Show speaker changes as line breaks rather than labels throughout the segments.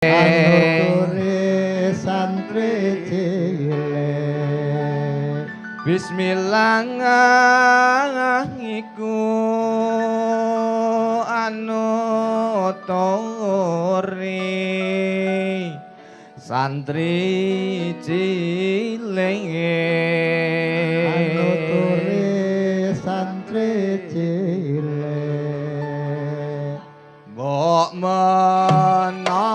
Anuturi santri cilik
Bismillah iku anuturi santri cilik
Anuturi santri cilik
mbok menanga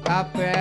kabeh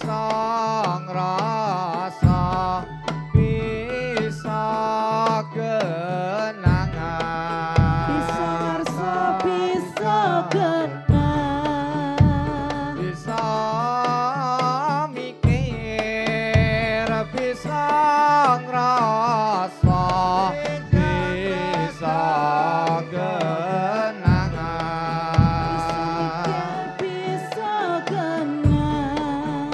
sang rasa bisa genangan
bisa genang
bisa mikir bisa ngrasa bisa genangan
bisa genang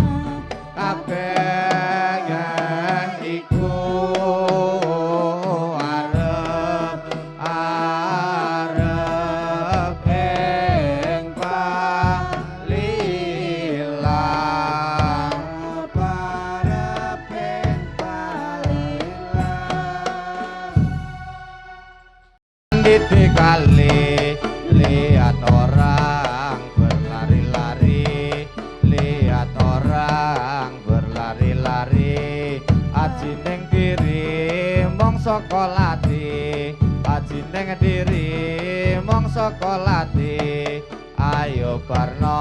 kabeh iku arep ing palilang
arep ing palilang
Dite kali lihat orang berlari-lari lihat orang berlari-lari aji ning diri mong sekolati aji ning diri mong sekolati ayo barno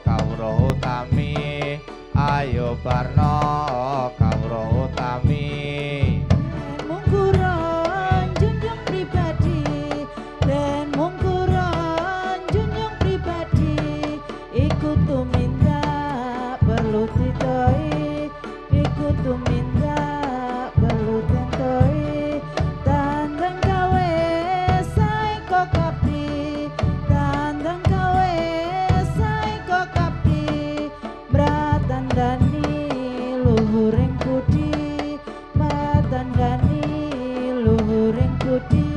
kawruh utami ayo barno kawruh utami
mungkuran junjung pribadi dan mungkuran junjung pribadi ikut tumindak perlu ditoi ikut tumindak perlu tentoi tandang gawe saiko kapti tandang gawe saiko kapti bratan dani luhuring budi bratan dani luhuring budi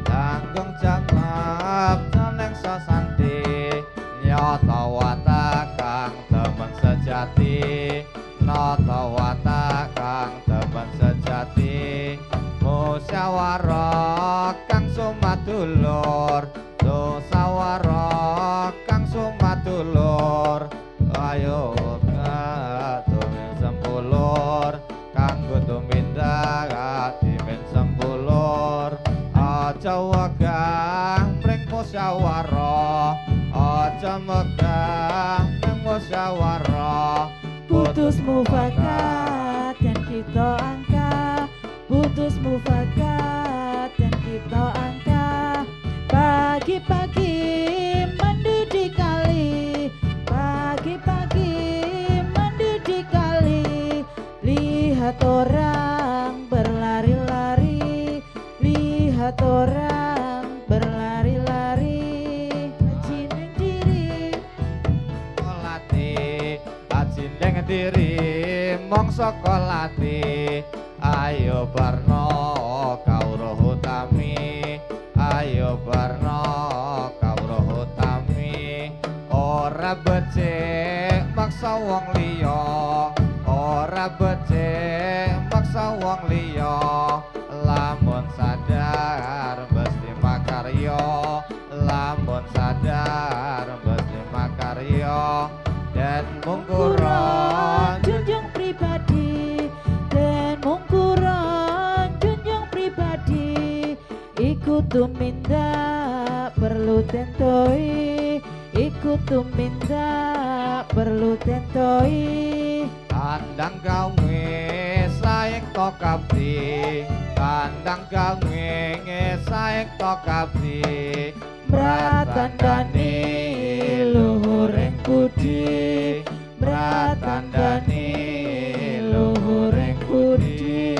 tanggung jawab jaleng sasanti nyata watak kang temen sejati nata watak kang temen sejati musyawarah kang sumadulur musyawarah kang sumadulur ayo katumin sempulur kanggo tumindak atimin sempulur aja wegah mring musyawarah aja megah mring musyawarah
putus mufakat dan kita angka putus mufakat dan kita angka pagi-pagi mandi di kali pagi-pagi mandi di kali lihat orang berlari-lari lihat orang berlari-lari aji ning diri
sekolati aji ning diri mong sekolati ayo barno kawruh utami ayo barno kawruh utami ora becik maksa wong liya ora becik maksa wong liya lamun sadar mesti makarya lamun sadar mesti makarya dan mungkuran
junjung pribadi dan mungkuran junjung pribadi ikut tumindak perlu tentoi ikut tumindak perlu tentoi
kandang gawe saeng to kabdi kandang gawe saeng to kabdi
Bratandani luhuring budi
Bratandani luhuring budi.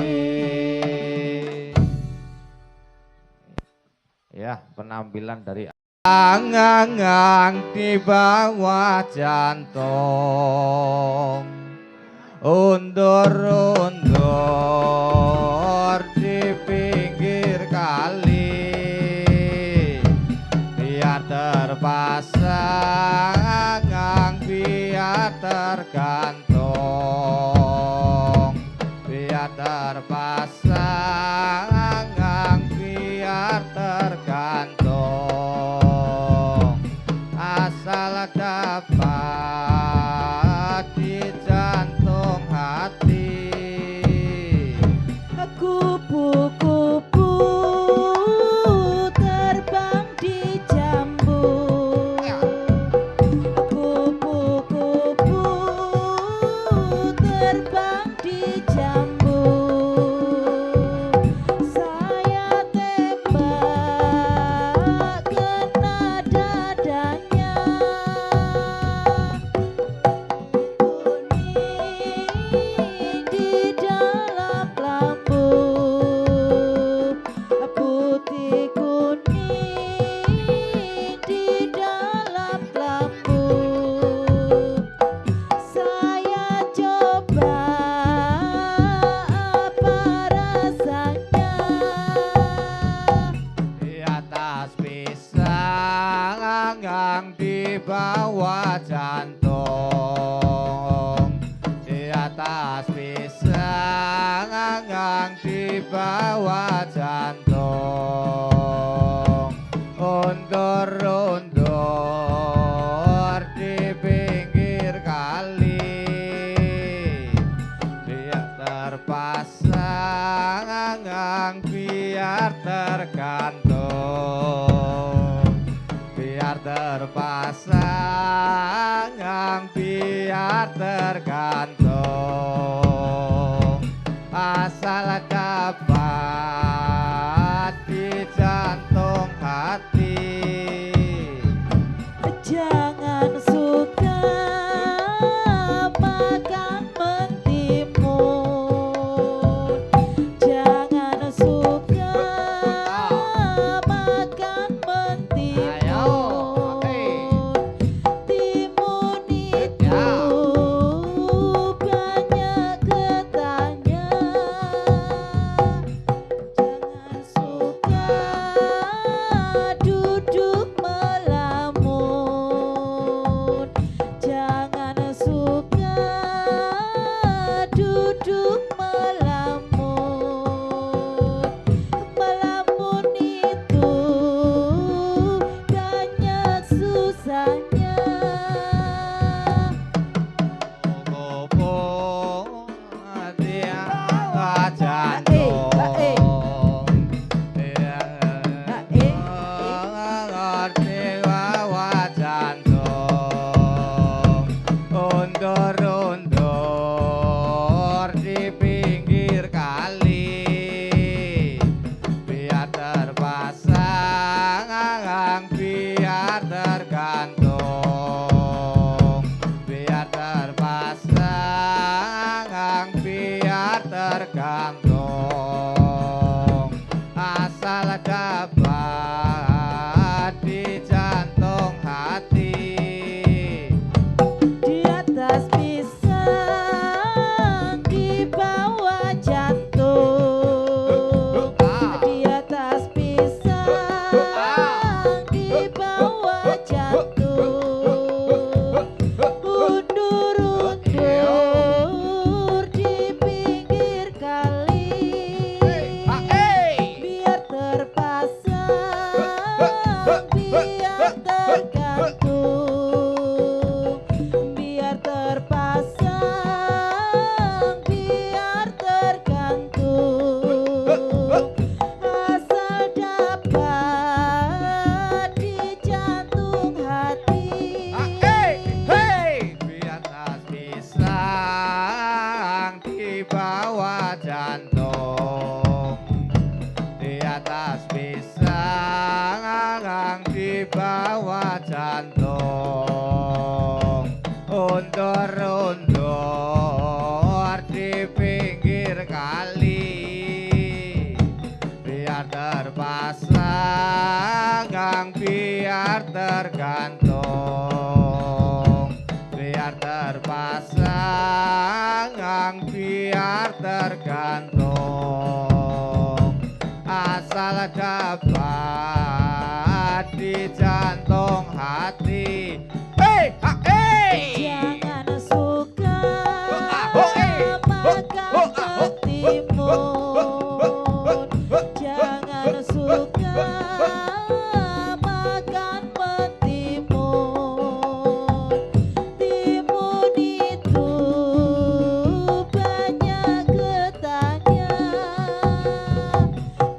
Ya, penampilan dari angang di bawah jantung, undur-undur di pinggir kali, biar terpasang, biar tergantung, biar terpasang, biar tergantung, asal dapat di jantung hati.
Kupu-kupu terbang di jambu
pisang di bawah jantung, di atas pisang di bawah jantung, undur-undur di pinggir kali, biar terpasang biar tergantung, biar terpasang biar tergantung, asal dapat di jantung hati.
Jangan suka makan mentimun, jangan suka makan mentimun. Timun itu banyak getahnya, jangan suka duduk melamun, jangan suka duduk melamun. Melamun itu banyak susahnya.
Jantung jantung undur-undur di pinggir kali, biar terpasang biar tergantung, biar terpasang biar tergantung, asal dapat di jantung hati.
Di atas pisang di bawah jantung, di atas pisang di bawah jantung, undur-undur di pinggir kali, biar terpasang biar tergantung, biar terpasang biar tergantung, asal dapat di jantung hati.
Biar tas pisang di bawah jantung, di atas pisang di bawah jantung, undur-undur di pinggir kali, biar terpasang biar tergantung, biar terpasang biar tergantung, asal dapat di jantung hati.
Jangan suka makan mentimun, jangan suka makan mentimun. Timun itu banyak getahnya,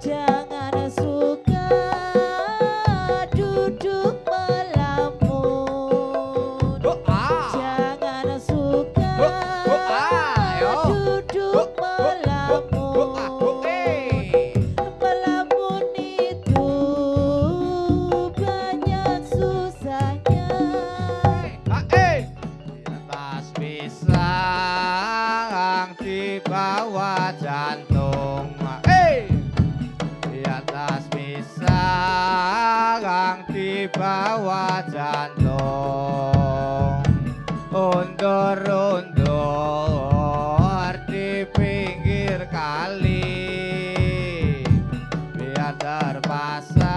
jangan suka duduk melamun, jangan suka duduk melamun. Melamun itu banyak susahnya.
Di atas pisang di bawah jantung, di atas pisang di bawah jantung, undur-undur di pinggir kali, biar terpasang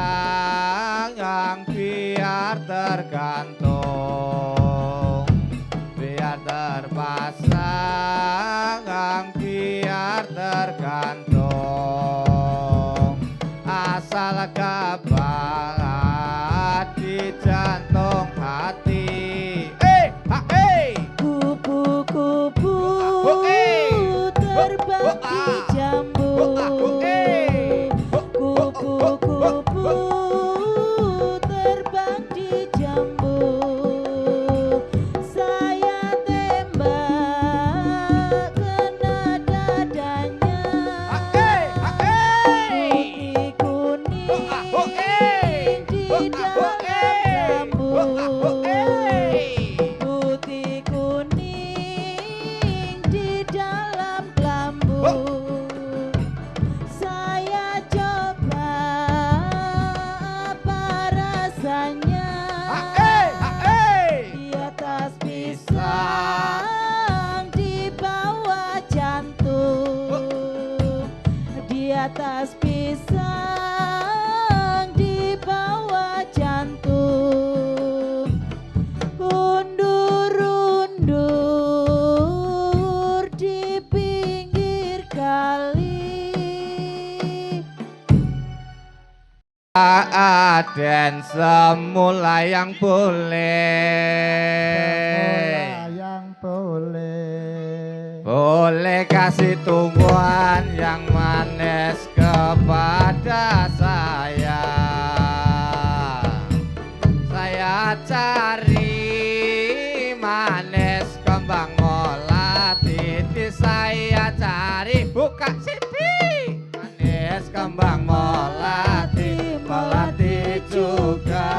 biar tergantung. tergantung, biar terpasang, biar tergantung, asal kebahat di jantung hati.
Kupu-kupu terbang di jambu. Kupu-kupu terbang di jambu. Saya tembak kena dadanya. Putih kuning di dalam lambu. Putih kuning di dalam kelambu. Saya coba apa rasanya di atas pisang, di bawah jantung. Di atas pisang, di bawah jantung. Undur-undur di pinggir kali.
Dan semula yang boleh,
yang boleh.
boleh kasih tumbuhan yang manis kepada saya. Saya cari manis kembang melati, saya cari buka sini manis kembang melati, melati juga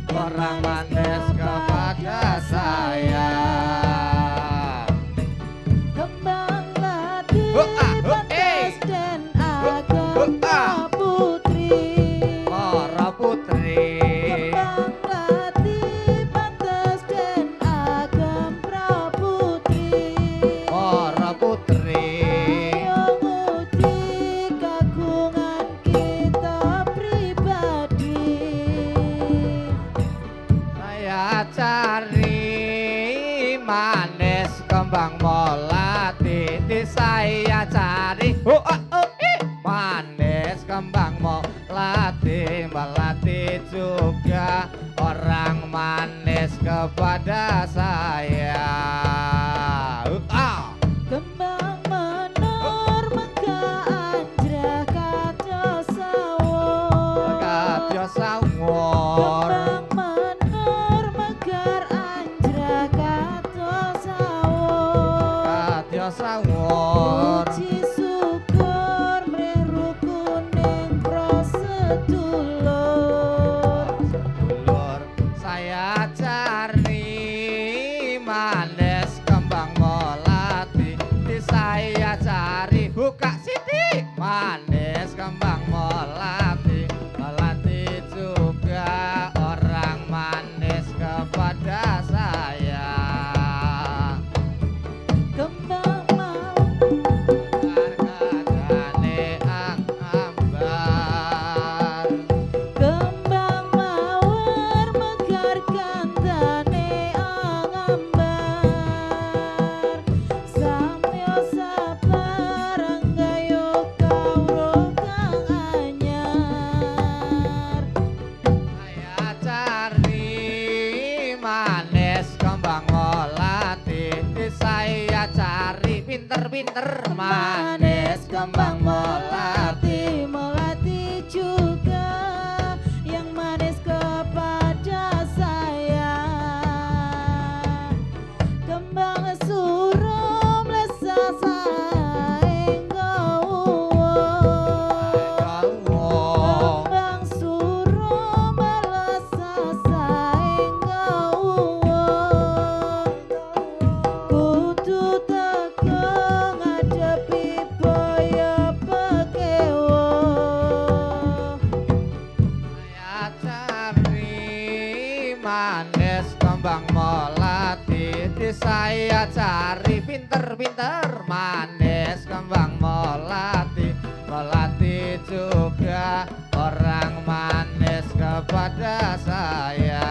orang manis kepada saya.
Kembang melati pantas dan agam putri.
Para putri,
Kembang melati pantas dan agam praputri.
para putri,
Ayo nguji kagungan kita pribadi.
saya cari manis kembang melati, saya cari manis kembang melati, melati juga orang manis kepada saya.
Kembang menor mega anjrah kados sawon.
Kadya sawon,
Kembang menor megar anjrah kados sawon.
kadya sawon.
Puji syukur mrih rukuning prosedulur.
Sedulur, saya cari manis kembang melati, saya cari buka sini manis kembang melati, melati juga orang manis kepada saya.
Kembang mau
Hargane ambar,
Kembang mawar megar kandhane angambar. Samya sabar anggayo kawruh kang anyar.
saya cari manis kembang melati, saya cari pinter-pinter manis kembang melati.
Melati juga yang manis kepada saya. Kembang surum lesa saeng gawon. Kembang surum lesa saeng gawon. Kudu teko ngadepi boyo pekewo.
Saya cari manis kembang melati, saya cari pinter-pinter manis kembang melati, melati juga orang manis kepada saya.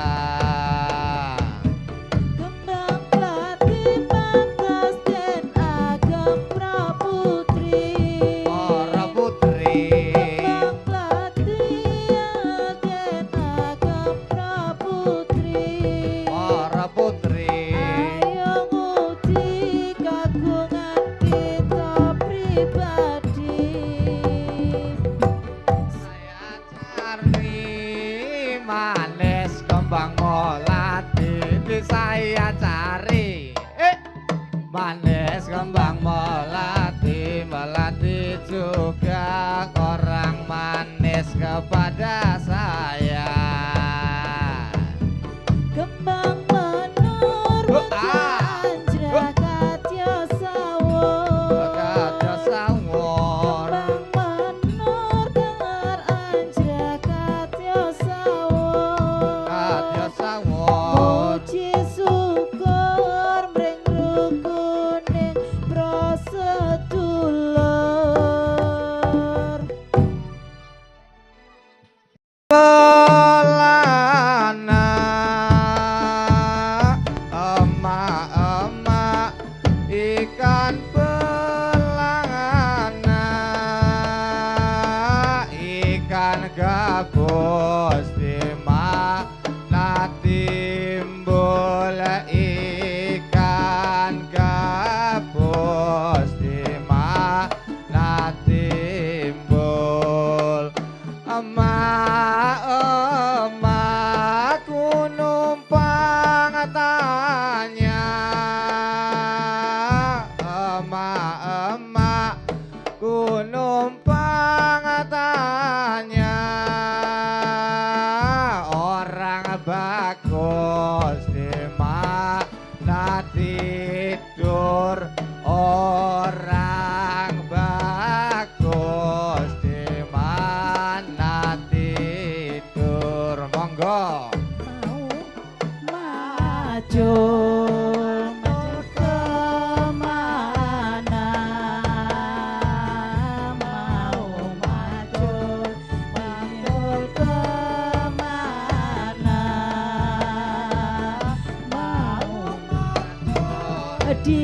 melati di saya cari manis kembang melati, melati juga orang manis kepada saya.
Kembang menur anjrak katya sawur.
Katya sawur.
Kembang menur dengar anjrak katya sawur.
Katya sawur.
Puji syukur mring rukuning prasedulur.
Pelana emak-emak ikan pelana ikan gabus di mana timbul ikan gabus di mana timbul emak-emakku numpang tanya emak-emakku numpang tanya orang bagus di mana tidur orang bagus di mana tidur monggo
Maju kemana mau maju kemana mau di